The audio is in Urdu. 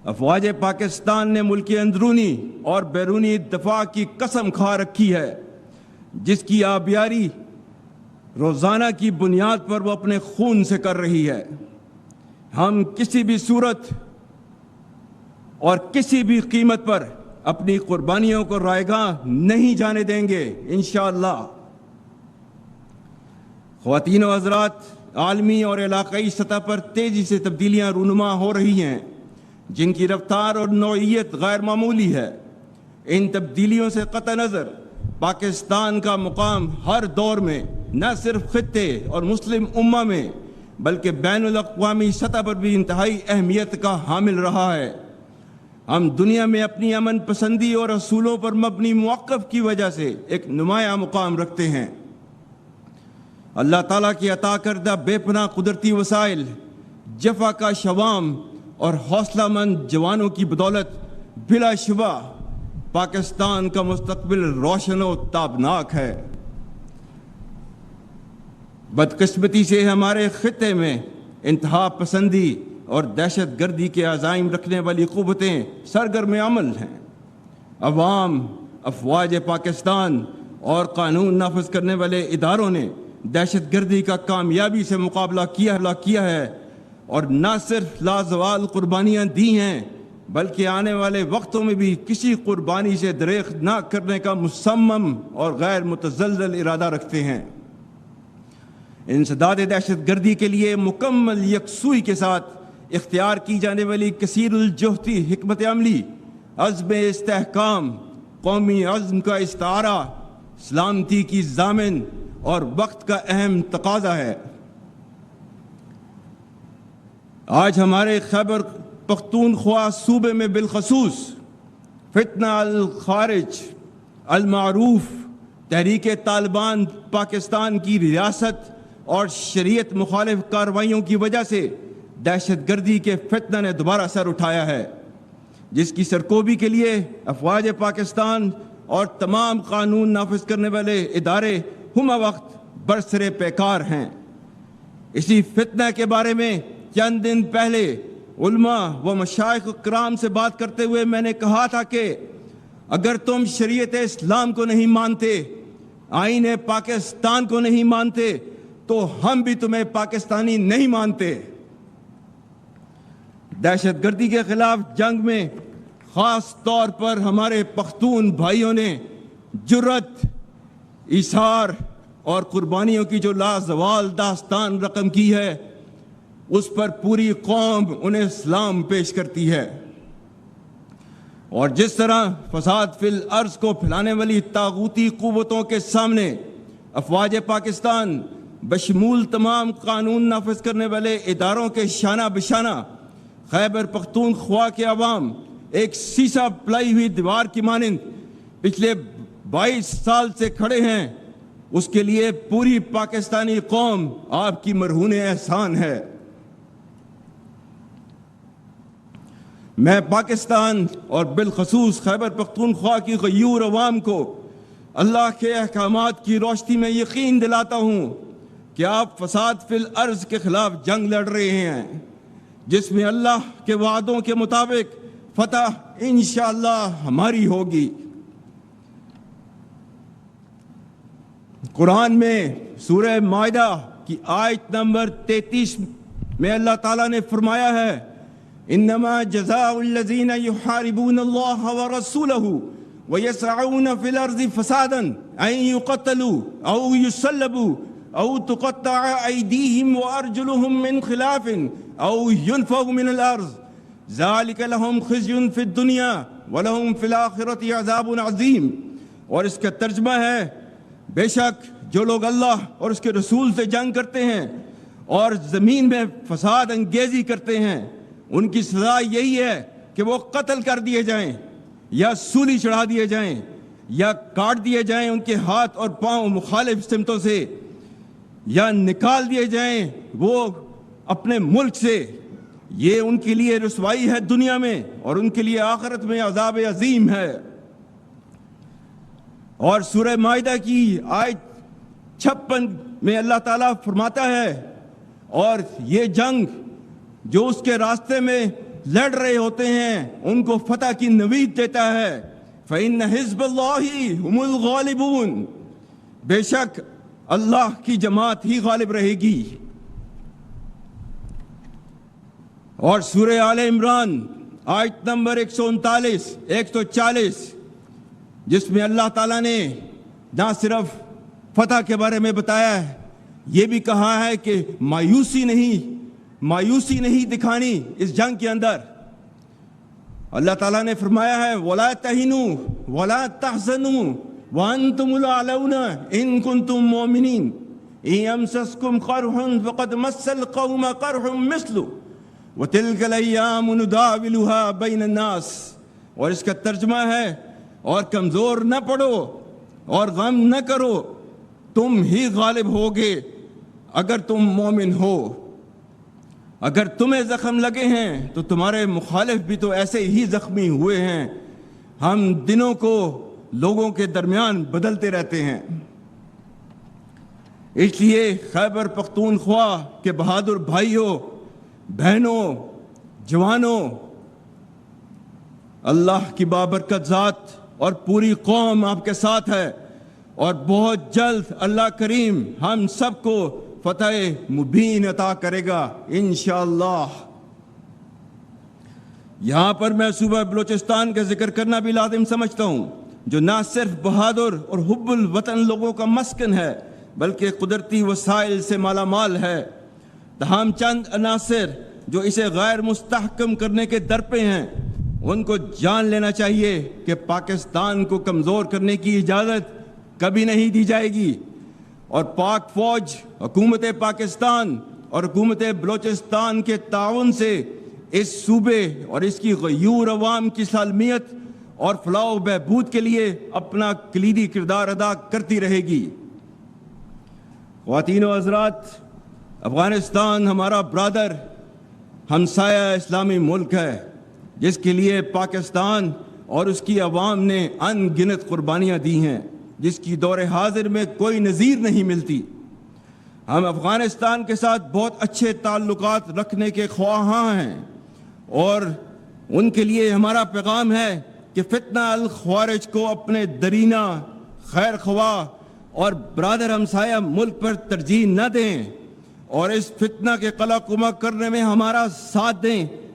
افواج پاکستان نے ملک اندرونی اور بیرونی دفاع کی قسم کھا رکھی ہے، جس کی آبیاری روزانہ کی بنیاد پر وہ اپنے خون سے کر رہی ہے۔ ہم کسی بھی صورت اور کسی بھی قیمت پر اپنی قربانیوں کو رائیگاں نہیں جانے دیں گے انشاءاللہ۔ خواتین و حضرات، عالمی اور علاقائی سطح پر تیزی سے تبدیلیاں رونما ہو رہی ہیں، جن کی رفتار اور نوعیت غیر معمولی ہے۔ ان تبدیلیوں سے قطع نظر پاکستان کا مقام ہر دور میں نہ صرف خطے اور مسلم امہ میں بلکہ بین الاقوامی سطح پر بھی انتہائی اہمیت کا حامل رہا ہے۔ ہم دنیا میں اپنی امن پسندی اور اصولوں پر مبنی موقف کی وجہ سے ایک نمایاں مقام رکھتے ہیں۔ اللہ تعالیٰ کی عطا کردہ بے پناہ قدرتی وسائل، جفا کا شوام اور حوصلہ مند جوانوں کی بدولت بلا شبہ پاکستان کا مستقبل روشن و تابناک ہے۔ بدقسمتی سے ہمارے خطے میں انتہا پسندی اور دہشت گردی کے عزائم رکھنے والی قوتیں سرگرم عمل ہیں۔ عوام، افواج پاکستان اور قانون نافذ کرنے والے اداروں نے دہشت گردی کا کامیابی سے مقابلہ کیا ہے اور نہ صرف لازوال قربانیاں دی ہیں بلکہ آنے والے وقتوں میں بھی کسی قربانی سے دریغ نہ کرنے کا مصمم اور غیر متزلزل ارادہ رکھتے ہیں۔ انسداد دہشت گردی کے لیے مکمل یکسوئی کے ساتھ اختیار کی جانے والی کثیر الجہتی حکمت عملی، عزم استحکام، قومی عزم کا استعارہ، سلامتی کی ضامن اور وقت کا اہم تقاضا ہے۔ آج ہمارے خیبر پختونخوا صوبے میں بالخصوص فتنہ الخارج المعروف تحریک طالبان پاکستان کی ریاست اور شریعت مخالف کارروائیوں کی وجہ سے دہشت گردی کے فتنہ نے دوبارہ سر اٹھایا ہے، جس کی سرکوبی کے لیے افواج پاکستان اور تمام قانون نافذ کرنے والے ادارے ہمہ وقت برسر پیکار ہیں۔ اسی فتنہ کے بارے میں چند دن پہلے علماء و مشائخ کرام سے بات کرتے ہوئے میں نے کہا تھا کہ اگر تم شریعت اسلام کو نہیں مانتے، آئین پاکستان کو نہیں مانتے، تو ہم بھی تمہیں پاکستانی نہیں مانتے۔ دہشت گردی کے خلاف جنگ میں خاص طور پر ہمارے پختون بھائیوں نے جرأت، ایثار اور قربانیوں کی جو لازوال داستان رقم کی ہے، اس پر پوری قوم انہیں سلام پیش کرتی ہے۔ اور جس طرح فساد فی الارض کو پھیلانے والی طاغوتی قوتوں کے سامنے افواج پاکستان بشمول تمام قانون نافذ کرنے والے اداروں کے شانہ بشانہ خیبر پختونخوا کے عوام ایک سیسا پلائی ہوئی دیوار کی مانند پچھلے 22 سال سے کھڑے ہیں، اس کے لیے پوری پاکستانی قوم آپ کی مرہون احسان ہے۔ میں پاکستان اور بالخصوص خیبر پختونخوا کی غیور عوام کو اللہ کے احکامات کی روشنی میں یقین دلاتا ہوں کہ آپ فساد فی الارض کے خلاف جنگ لڑ رہے ہیں، جس میں اللہ کے وعدوں کے مطابق فتح انشاءاللہ ہماری ہوگی۔ قرآن میں سورہ مائدہ کی آیت نمبر 33 میں اللہ تعالیٰ نے فرمایا ہے، انما جزاء الذین یحاربون اللہ ورسولہ ویسعون فی الارض فسادا ان یقتلوا او یصلبوا او تقطع ایدیہم وارجلہم من خلاف او ينفوا من الارض ذلك لهم خزي في الدنيا ولهم في الآخرة عذاب عظیم۔ اور اس کا ترجمہ ہے، بے شک جو لوگ اللہ اور اس کے رسول سے جنگ کرتے ہیں اور زمین میں فساد انگیزی کرتے ہیں، ان کی سزا یہی ہے کہ وہ قتل کر دیے جائیں یا سولی چڑھا دیے جائیں یا کاٹ دیے جائیں ان کے ہاتھ اور پاؤں مخالف سمتوں سے، یا نکال دیے جائیں وہ اپنے ملک سے۔ یہ ان کے لیے رسوائی ہے دنیا میں اور ان کے لیے آخرت میں عذاب عظیم ہے۔ اور سورہ مائدہ کی آیت 56 میں اللہ تعالیٰ فرماتا ہے، اور یہ جنگ جو اس کے راستے میں لڑ رہے ہوتے ہیں ان کو فتح کی نوید دیتا ہے۔ فَإِنَّ حِزْبَ اللَّهِ هُمُ الْغَالِبُونَ، بے شک اللہ کی جماعت ہی غالب رہے گی۔ اور سورہ آل عمران آیت نمبر 139 140، جس میں اللہ تعالیٰ نے نہ صرف فتح کے بارے میں بتایا ہے، یہ بھی کہا ہے کہ مایوسی نہیں دکھانی اس جنگ کے اندر۔ اللہ تعالیٰ نے فرمایا ہے وَلَا تَهِنُوا وَلَا تَحْزَنُوا وَأَنْتُمُ الْأَعْلَوْنَ إِن كُنتُم مُّؤْمِنِينَ إِن يَمْسَسْكُمْ قَرْحٌ فَقَدْ مَسَّ الْقَوْمَ قَرْحٌ مِثْلُهُ وَتِلْكَ الْأَيَّامُ نُدَاوِلُهَا بَيْنَ النَّاسِ، اور اس کا ترجمہ ہے اور کمزور نہ پڑو اور غم نہ کرو، تم ہی غالب ہوگے اگر تم مومن ہو۔ اگر تمہیں زخم لگے ہیں تو تمہارے مخالف بھی تو ایسے ہی زخمی ہوئے ہیں۔ ہم دنوں کو لوگوں کے درمیان بدلتے رہتے ہیں۔ اس لیے خیبر پختونخوا کے بہادر بھائیوں، بہنوں، جوانوں، اللہ کی بابرکت ذات اور پوری قوم آپ کے ساتھ ہے، اور بہت جلد اللہ کریم ہم سب کو فتح مبین عطا کرے گا انشاءاللہ۔ یہاں پر میں صوبہ بلوچستان کا ذکر کرنا بھی لازم سمجھتا ہوں، جو نہ صرف بہادر اور حب الوطن لوگوں کا مسکن ہے بلکہ قدرتی وسائل سے مالا مال ہے۔ تاہم چند عناصر جو اسے غیر مستحکم کرنے کے در پہ ہیں، ان کو جان لینا چاہیے کہ پاکستان کو کمزور کرنے کی اجازت کبھی نہیں دی جائے گی، اور پاک فوج، حکومت پاکستان اور حکومت بلوچستان کے تعاون سے اس صوبے اور اس کی غیور عوام کی سالمیت اور فلاح و بہبود کے لیے اپنا کلیدی کردار ادا کرتی رہے گی۔ خواتین و حضرات، افغانستان ہمارا برادر ہمسایہ اسلامی ملک ہے، جس کے لیے پاکستان اور اس کی عوام نے ان گنت قربانیاں دی ہیں، جس کی دور حاضر میں کوئی نظیر نہیں ملتی۔ ہم افغانستان کے ساتھ بہت اچھے تعلقات رکھنے کے خواہاں ہیں، اور ان کے لیے ہمارا پیغام ہے کہ فتنہ الخوارج کو اپنے درینہ، خیر خواہ اور برادر ہمسایہ ملک پر ترجیح نہ دیں، اور اس فتنہ کے قلع قمع کرنے میں ہمارا ساتھ دیں۔